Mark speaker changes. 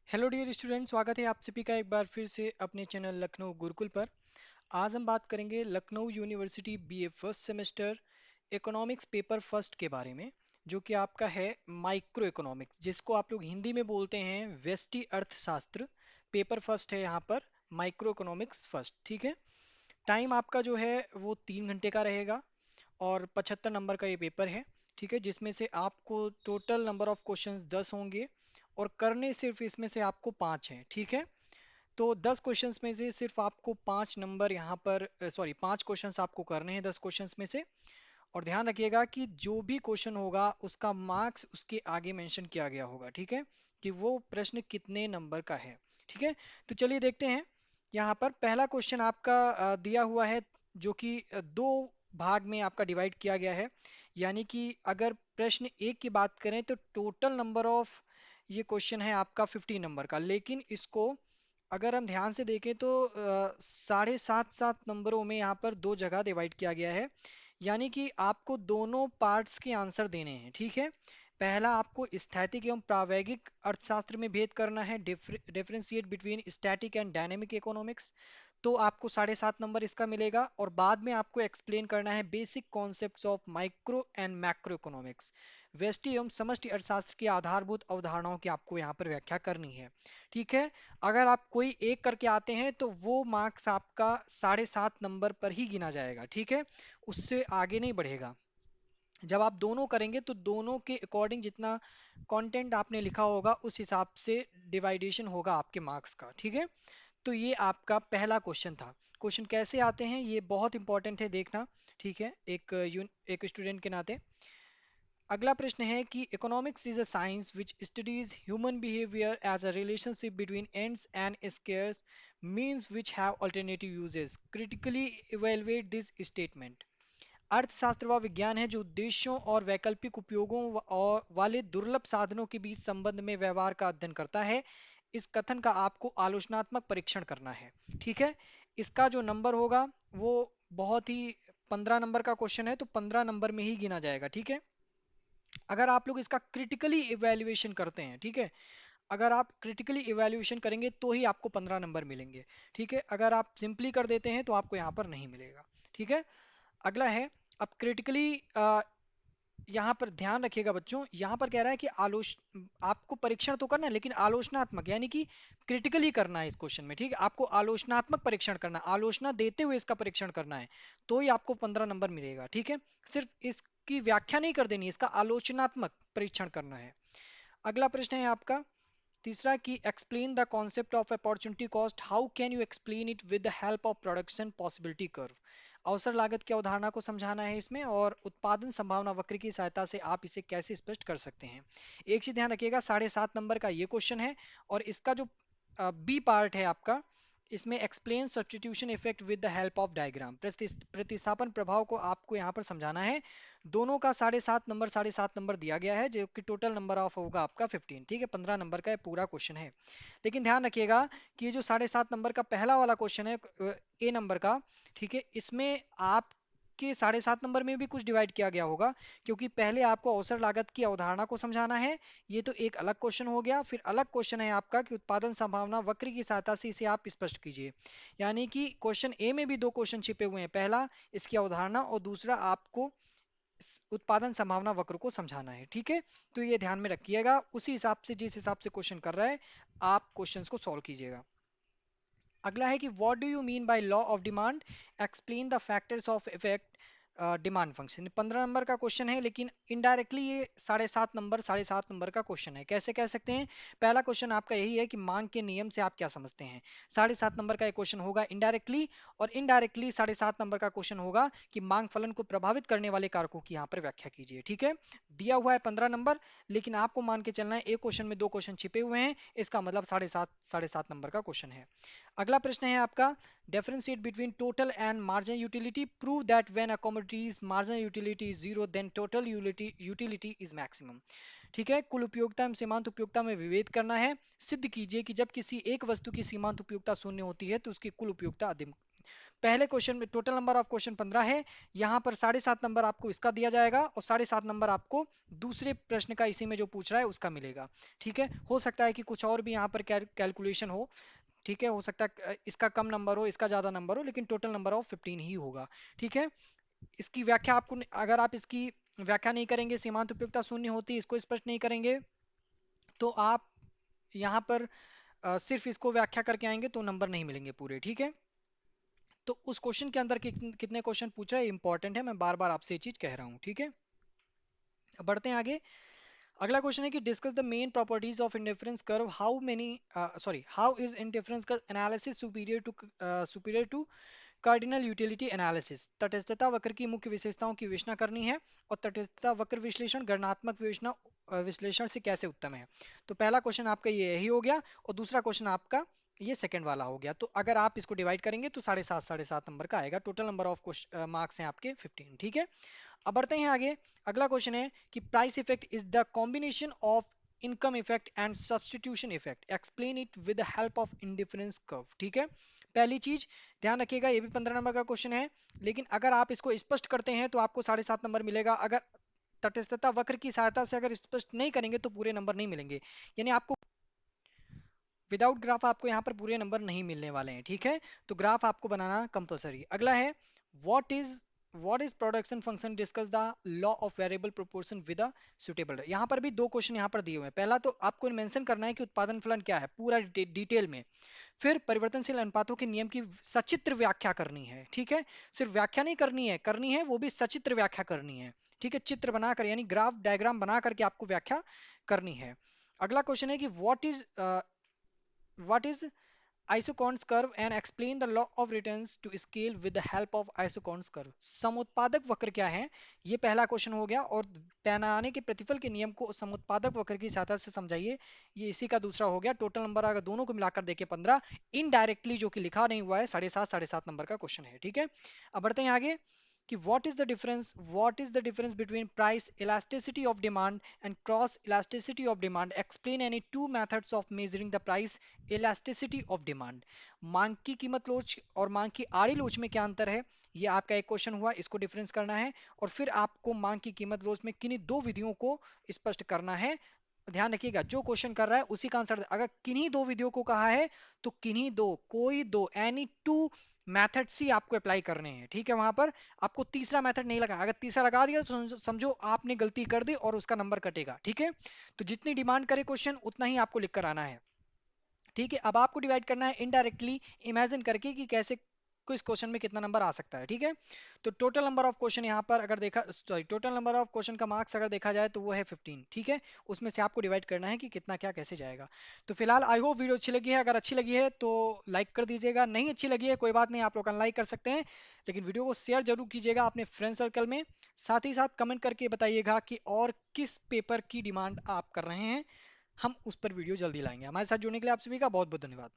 Speaker 1: Hello dear student, स्वागत है आप सभी का एक बार फिर से अपने चैनल लखनऊ गुरुकुल पर। आज हम बात करेंगे Lucknow university BA first semester economics paper first के बारे में, जो कि आपका है माइक्रो इकोनॉमिक्स, जिसको आप लोग हिंदी में बोलते हैं व्यष्टि अर्थशास्त्र। पेपर फर्स्ट है यहाँ पर, माइक्रो इकोनॉमिक्स फर्स्ट। ठीक है। टाइम आपका जो है वो 3 घंटे का रहेगा और 75 नंबर का ये पेपर है। ठीक है, जिसमें से आपको टोटल नंबर ऑफ क्वेश्चंस 10 होंगे और करने सिर्फ इसमें से आपको 5 हैं। ठीक है। तो 10 क्वेश्चंस में से सिर्फ आपको 5 नंबर यहाँ पर, सॉरी, 5 क्वेश्चंस आपको करने हैं 10 क्वेश्चंस में से। और ध्यान रखिएगा कि जो भी क्वेश्चन होगा उसका मार्क्स उसके आगे मेंशन किया गया होगा। ठीक है, कि वो प्रश्न कितने नंबर का है। ठीक है, तो चलिए देखते हैं। यहाँ पर पहला क्वेश्चन आपका दिया हुआ है, जो कि दो भाग में आपका डिवाइड किया गया है। यानी कि अगर प्रश्न एक की बात करें तो टोटल नंबर ऑफ ये क्वेश्चन है आपका 50 नंबर का, लेकिन इसको अगर हम ध्यान से देखें तो 7.5 नंबरों में यहाँ पर दो जगह डिवाइड किया गया है। यानी कि आपको दोनों पार्ट्स के आंसर देने हैं। ठीक है। पहला आपको स्थैतिक एवं प्रायोगिक अर्थशास्त्र में भेद करना है, differentiate between static and dynamic economics. तो आपको 7.5 नंबर इसका मिलेगा। और बाद में आपको एक्सप्लेन करना है basic concepts of micro and macro economics. व्यष्टि एवं समष्टि अर्थशास्त्र की आधारभूत अवधारणाओं की आपको यहाँ पर व्याख्या करनी है। ठीक है। अगर आप कोई एक करके आते हैं तो वो मार्क्स आपका 7.5 नंबर पर ही गिना जाएगा। ठीक है, उससे आगे नहीं बढ़ेगा। जब आप दोनों करेंगे तो दोनों के अकॉर्डिंग जितना कंटेंट आपने लिखा होगा उस हिसाब से डिवाइडेशन होगा आपके मार्क्स का। ठीक है। तो ये आपका पहला क्वेश्चन था। क्वेश्चन कैसे आते हैं ये बहुत इंपॉर्टेंट है देखना। ठीक है, एक स्टूडेंट के नाते। अगला प्रश्न है कि economics is a science which studies human behaviour as a relationship between ends and scarce means which have alternative uses, critically evaluate this statement. अर्थशास्त्र वह विज्ञान है जो उद्देश्यों और वैकल्पिक उपयोगों और वाले दुर्लभ साधनों के बीच संबंध में व्यवहार का अध्ययन करता है। इस कथन का आपको आलोचनात्मक परीक्षण करना है। ठीक है। इसका जो नंबर होगा वो बहुत ही 15 नंबर का क्वेश्चन है, तो 15 नंबर में ही गिना जाएगा। ठीक है। अगर आप लोग इसका क्रिटिकली इवैल्यूएशन करते हैं, ठीक है, अगर आप क्रिटिकली इवैल्यूएशन करेंगे तो ही आपको 15 नंबर मिलेंगे। ठीक है, अगर आप सिंपली कर देते हैं तो आपको यहाँ पर नहीं मिलेगा। ठीक है। अगला है, अब क्रिटिकली यहाँ पर ध्यान रखिएगा बच्चों, यहाँ पर कह रहा है कि आपको परीक्षण तो करना है लेकिन आलोचनात्मक, यानी कि क्रिटिकली करना है इस क्वेश्चन में। ठीक है, आपको आलोचनात्मक परीक्षण करना है, आलोचना देते हुए इसका परीक्षण करना है, तो ही आपको 15 नंबर मिलेगा। ठीक है, सिर्फ इसकी व्याख्या नहीं कर देनी, इसका आलोचनात्मक परीक्षण करना है। अगला प्रश्न है आपका तीसरा कि explain the concept of opportunity cost, how can you explain it with the help of production possibility curve. अवसर लागत की अवधारणा को समझाना है इसमें, और उत्पादन संभावना वक्र की सहायता से आप इसे कैसे स्पष्ट कर सकते हैं। एक चीज ध्यान रखिएगा, 7.5 नंबर का ये क्वेश्चन है, और इसका जो बी पार्ट है आपका, इसमें explain substitution effect with the help of diagram, प्रतिस्थापन प्रभाव को आपको यहाँ पर समझाना है। दोनों का 7.5 नंबर 7.5 नंबर दिया गया है, जो कि टोटल नंबर ऑफ होगा आपका 15। ठीक है, 15 नंबर का ये पूरा क्वेश्चन है। लेकिन ध्यान रखिएगा कि ये जो 7.5 नंबर का पहला वाला क्वेश्चन है, ए नंबर का, ठीक है, इसमें आपके 7.5 नंबर में भी कुछ डिवाइड किया गया होगा, क्योंकि पहले आपको अवसर लागत की अवधारणा को समझाना है। ये तो एक अलग क्वेश्चन हो गया। फिर अलग क्वेश्चन है आपका कि उत्पादन संभावना वक्र की सहायता से इसे आप स्पष्ट कीजिए। यानी कि क्वेश्चन ए में भी दो क्वेश्चन छिपे हुए हैं, पहला इसकी अवधारणा और दूसरा आपको उत्पादन संभावना वक्र को समझाना है। ठीक है, तो ये ध्यान में रखिएगा, उसी हिसाब से जिस हिसाब से क्वेश्चन कर रहा है आप क्वेश्चंस को सॉल्व कीजिएगा। अगला है कि what do you mean by law of demand, explain the factors of effect demand function. 15 number का क्वेश्चन है, लेकिन इनडायरेक्टली ये 7.5 नंबर का क्वेश्चन है। कैसे कह सकते हैं, पहला क्वेश्चन आपका यही है कि मांग के नियम से आप क्या समझते हैं। 7.5 नंबर का एक क्वेश्चन होगा इनडायरेक्टली, और इनडायरेक्टली 7.5 नंबर का क्वेश्चन होगा कि मांग फलन को प्रभावित करने वाले कारकों की यहाँ पर व्याख्या कीजिए। ठीक है, दिया हुआ है 15 नंबर, लेकिन आपको मान के चलना है एक क्वेश्चन में दो क्वेश्चन छिपे हुए हैं, इसका मतलब 7.5 नंबर का क्वेश्चन है। अगला प्रश्न है आपका, differentiate between total and marginal utility, prove that when a commodity's marginal utility is zero then total utility is maximum। ठीक है, कुल उपयोगिता एवं सीमांत उपयोगिता में विभेद करना है। सिद्ध कीजिए कि जब किसी एक वस्तु की सीमांत उपयोगिता शून्य होती है तो उसकी कुल उपयोगिता अधिक पहले क्वेश्चन में टोटल नंबर ऑफ क्वेश्चन 15 है, यहाँ पर 7.5 नंबर आपको इसका दिया जाएगा और 7.5 नंबर आपको दूसरे प्रश्न का इसी में जो पूछ रहा है उसका मिलेगा। ठीक है, हो सकता है कि कुछ और भी यहाँ पर कैलकुलेशन हो। ठीक है, हो सकता है इसका कम नंबर हो, इसका ज्यादा नंबर हो, लेकिन टोटल नंबर ऑफ 15 ही होगा। ठीक है, इसकी व्याख्या आपको, अगर आप इसकी व्याख्या नहीं करेंगे, सीमांत उपयुक्तता शून्य होती, इसको स्पष्ट नहीं करेंगे, तो आप यहाँ पर सिर्फ इसको व्याख्या करके आएंगे तो नंबर नहीं मिलेंगे पूरे। ठीक है, तो उस क्वेश्चन के अंदर कितने क्वेश्चन पूछ रहा है इंपॉर्टेंट है, मैं बार बार आपसे ये चीज कह रहा हूँ। ठीक है, अब बढ़ते हैं आगे। अगला क्वेश्चन है कि discuss the main properties of indifference curve, how is indifference curve analysis superior to cardinal utility analysis. तटस्थता वक्र की मुख्य विशेषताओं की विवेचना करनी है और तटस्थता वक्र विश्लेषण गणनात्मक विश्लेषण से कैसे उत्तम है। तो पहला क्वेश्चन आपका ये यही हो गया और दूसरा क्वेश्चन आपका ये सेकंड वाला हो गया। तो अगर आप इसको डिवाइड करेंगे तो 7.5 नंबर का आएगा। टोटल नंबर ऑफ मार्क्स हैं आपके 15। ठीक है, अब बढ़ते हैं आगे। अगला क्वेश्चन है कि price effect is the combination of income effect and substitution effect, explain it with the help of indifference curve. ठीक है, पहली चीज ध्यान रखिएगा, ये भी 15 नंबर का क्वेश्चन है, लेकिन अगर आप इसको स्पष्ट करते हैं तो आपको 7.5 नंबर मिलेगा। अगर तटस्थता वक्र की सहायता से अगर स्पष्ट नहीं करेंगे तो पूरे नंबर नहीं मिलेंगे, यानी आपको विदाउट ग्राफ आपको यहाँ पर पूरे नंबर नहीं मिलने वाले हैं। ठीक है, तो ग्राफ आपको बनाना कंपलसरी। अगला है what is production function, discuss the law of variable proportion with a suitable. यहाँ पर भी दो क्वेश्चन यहाँ पर दिए हुए हैं। पहला तो आपको मेंशन करना है कि उत्पादन फलन क्या है पूरा डिटेल में, फिर परिवर्तनशील अनुपातों के नियम की सचित्र व्याख्या करनी है। ठीक है, सिर्फ व्याख्या नहीं करनी है वो भी सचित्र व्याख्या करनी है। ठीक है, चित्र बनाकर यानी ग्राफ डायग्राम बना करके आपको व्याख्या करनी है। अगला क्वेश्चन है कि what is isocons curve and explain the law of returns to scale with the help of isocons curve। समुत्पादक वक्र क्या है, ये पहला क्वेश्चन हो गया, और पैमाने के प्रतिफल के नियम को समुत्पादक वक्र की सहायता से समझाइए, ये इसी का दूसरा हो गया। टोटल नंबर अगर दोनों को मिलाकर देखे 15, इनडायरेक्टली जो कि लिखा नहीं हुआ है 7.5 नंबर का क्वेश्चन है। ठीक है, अब बढ़ते हैं आगे कि what is the difference between price elasticity of demand and cross elasticity of demand, explain any two methods of measuring the price elasticity of demand। मांग की कीमत लोच और मांग की आड़ी लोच में क्या अंतर है, ये आपका एक क्वेश्चन हुआ, इसको डिफरेंस करना है, और फिर आपको मांग की कीमत लोच में किन्हीं दो विधियों को स्पष्ट करना है। ध्यान रखिएगा, जो क्वेश्चन कर रहा है उसी का आंसर, अगर किन्हीं दो विधियों को कहा है तो किन्हीं दो, कोई दो, एनी टू मैथड्स ही आपको अप्लाई करने हैं। ठीक है, वहां पर आपको तीसरा मेथड नहीं लगा, अगर तीसरा लगा दिया तो समझो आपने गलती कर दी और उसका नंबर कटेगा। ठीक है, तो जितनी डिमांड करे क्वेश्चन उतना ही आपको लिख कर आना है। ठीक है, अब आपको डिवाइड करना है इनडायरेक्टली इमेजिन करके कि कैसे किस क्वेश्चन में कितना नंबर आ सकता है। ठीक है, तो टोटल नंबर ऑफ क्वेश्चन यहाँ पर अगर देखा, sorry, total number of question का मार्क्स अगर देखा जाए तो वो है 15। ठीक है, उसमें से आपको डिवाइड करना है कि कितना क्या कैसे जाएगा। तो फिलहाल आई होप वीडियो अच्छी लगी है, अगर अच्छी लगी है तो लाइक कर दीजिएगा, नहीं अच्छी लगी है कोई बात नहीं, आप लोग अनलाइक कर सकते हैं, लेकिन वीडियो को शेयर जरूर कीजिएगा अपने फ्रेंड सर्कल में। साथ ही साथ कमेंट करके बताइएगा कि और किस पेपर की डिमांड आप कर रहे हैं, हम उस पर वीडियो जल्दी लाएंगे। हमारे साथ जुड़ने के लिए आप सभी का बहुत बहुत धन्यवाद।